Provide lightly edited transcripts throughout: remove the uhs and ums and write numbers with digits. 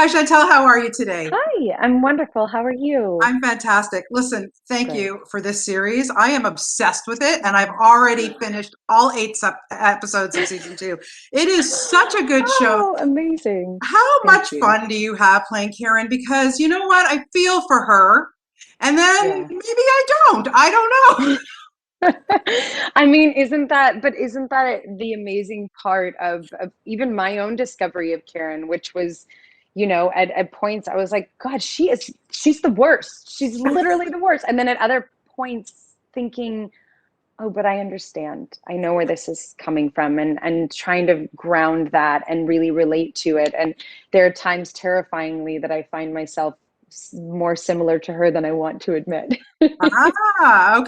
Hi, Chantel. How are you today? Hi, I'm wonderful. How are you? I'm fantastic. Listen, thank Good. you for this series. I am obsessed with it, and I've Mm. already finished all episodes of season two. It is such a good show. Oh, amazing. How Thank much you. fun do you have playing Karen? Because you know what? I feel for her, and then Yeah. maybe I don't. I don't know. I mean, isn't that the amazing part of even my own discovery of Karen, which was, at points I was like, God, she's the worst. She's literally the worst. And then at other points thinking, oh, but I understand. I know where this is coming from, and trying to ground that and really relate to it. And there are times terrifyingly that I find myself more similar to her than I want to admit. Okay.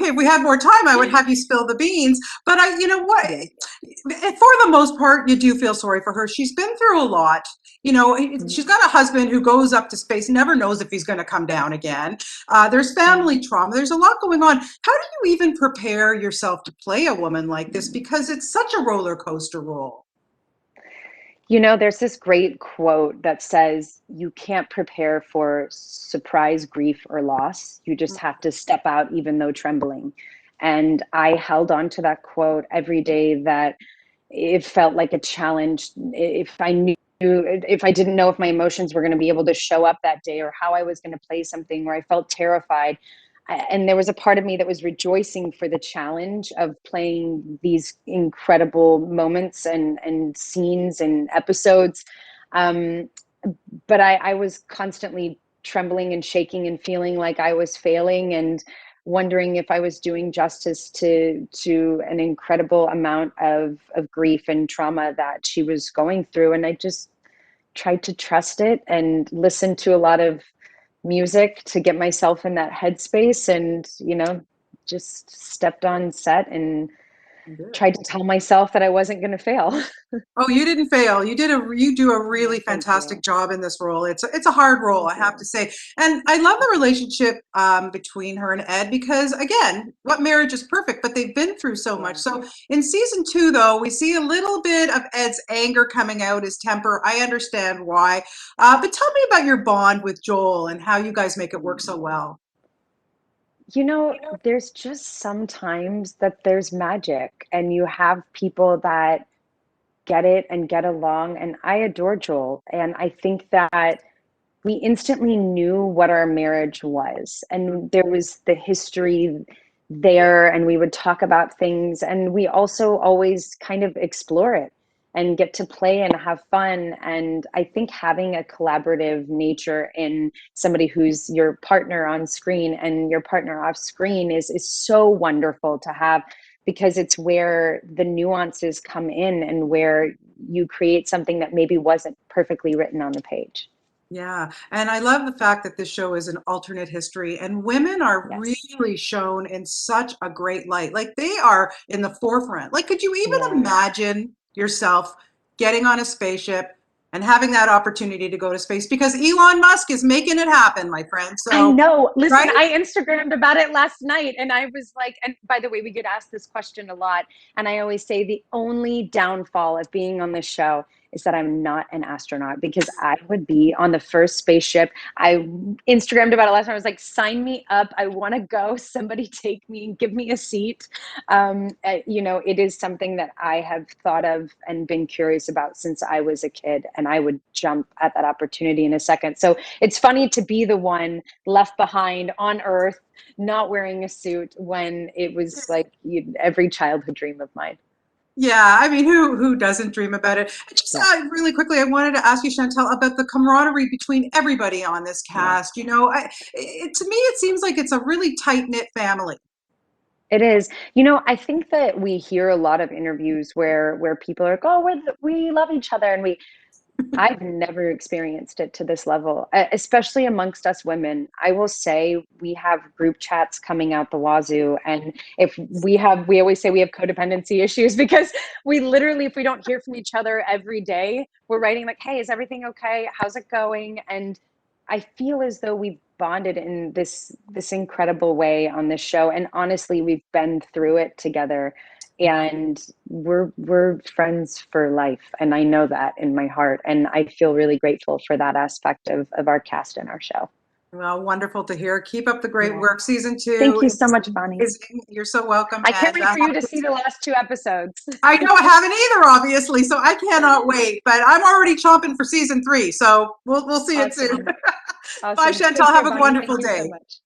If we had more time, I would have you spill the beans. But you know what? Yeah. For the most part, you do feel sorry for her. She's been through a lot. She's got a husband who goes up to space, never knows if he's going to come down again. There's Yeah. family trauma. There's a lot going on. How do you even prepare yourself to play a woman like this? Because it's such a roller coaster role. There's this great quote that says, you can't prepare for surprise, grief, or loss. You just have to step out, even though trembling. And I held on to that quote every day that it felt like a challenge. If I didn't know if my emotions were going to be able to show up that day, or how I was going to play something where I felt terrified. And there was a part of me that was rejoicing for the challenge of playing these incredible moments and scenes and episodes. Um, but I was constantly trembling and shaking and feeling like I was failing, and wondering if I was doing justice to an incredible amount of grief and trauma that she was going through. And I just tried to trust it and listen to a lot of music to get myself in that headspace, and just stepped on set and tried to tell myself that I wasn't going to fail. Oh, you didn't fail. You do a Yeah, really thank fantastic you. job in this role. It's a hard role, Thank I have to you. say. And I love the Thank you. relationship between her and Ed because again, what marriage is perfect, but they've been through so much. Yeah. So in season two, though, we see a little bit of Ed's anger coming out, his temper. I understand why. But tell me about your bond with Joel and how you guys make it work so well. There's just sometimes that there's magic, and you have people that get it and get along. And I adore Joel. And I think that we instantly knew what our marriage was. And there was the history there, and we would talk about things. And we also always kind of explore it and get to play and have fun. And I think having a collaborative nature in somebody who's your partner on screen and your partner off screen is so wonderful to have, because it's where the nuances come in and where you create something that maybe wasn't perfectly written on the page. Yeah, and I love the fact that this show is an alternate history, and women are Yes. really shown in such a great light. Like they are in the forefront. Like, could you even Yeah. imagine yourself getting on a spaceship and having that opportunity to go to space? Because Elon Musk is making it happen, my friend. I So, know. Listen, right? I Instagrammed about it last night, and I was like, and by the way, we get asked this question a lot. And I always say the only downfall of being on this show is that I'm not an astronaut, because I would be on the first spaceship. I Instagrammed about it last night. I was like, sign me up. I want to go. Somebody take me, give me a seat. It is something that I have thought of and been curious about since I was a kid, and I would jump at that opportunity in a second. So it's funny to be the one left behind on Earth, not wearing a suit, when it was like every childhood dream of mine. Yeah, I mean, who doesn't dream about it? And just Yeah, really quickly, I wanted to ask you, Chantel, about the camaraderie between everybody on this yeah. cast. To me, it seems like it's a really tight-knit family. It is. I think that we hear a lot of interviews where people are like, "Oh, we love each other," and I've never experienced it to this level, especially amongst us women. I will say we have group chats coming out the wazoo. And if we always say we have codependency issues, because we literally, if we don't hear from each other every day, we're writing like, hey, is everything okay? How's it going? And I feel as though we've bonded in this incredible way on this show. And honestly, we've been through it together. and we're friends for life, and I know that in my heart, and I feel really grateful for that aspect of our cast and our show. Well, wonderful to hear. Keep up the great Yeah. work. Season Thank 2 you so is much, Bonnie. amazing. You're so welcome. I can't And wait for you to see the last 2 episodes. I know I haven't either, obviously, so I cannot wait. But I'm already chomping for season 3, so we'll see it soon. Awesome. Bye, Awesome. Chantal. Take care, Have a Bonnie. wonderful Thank you so day. much.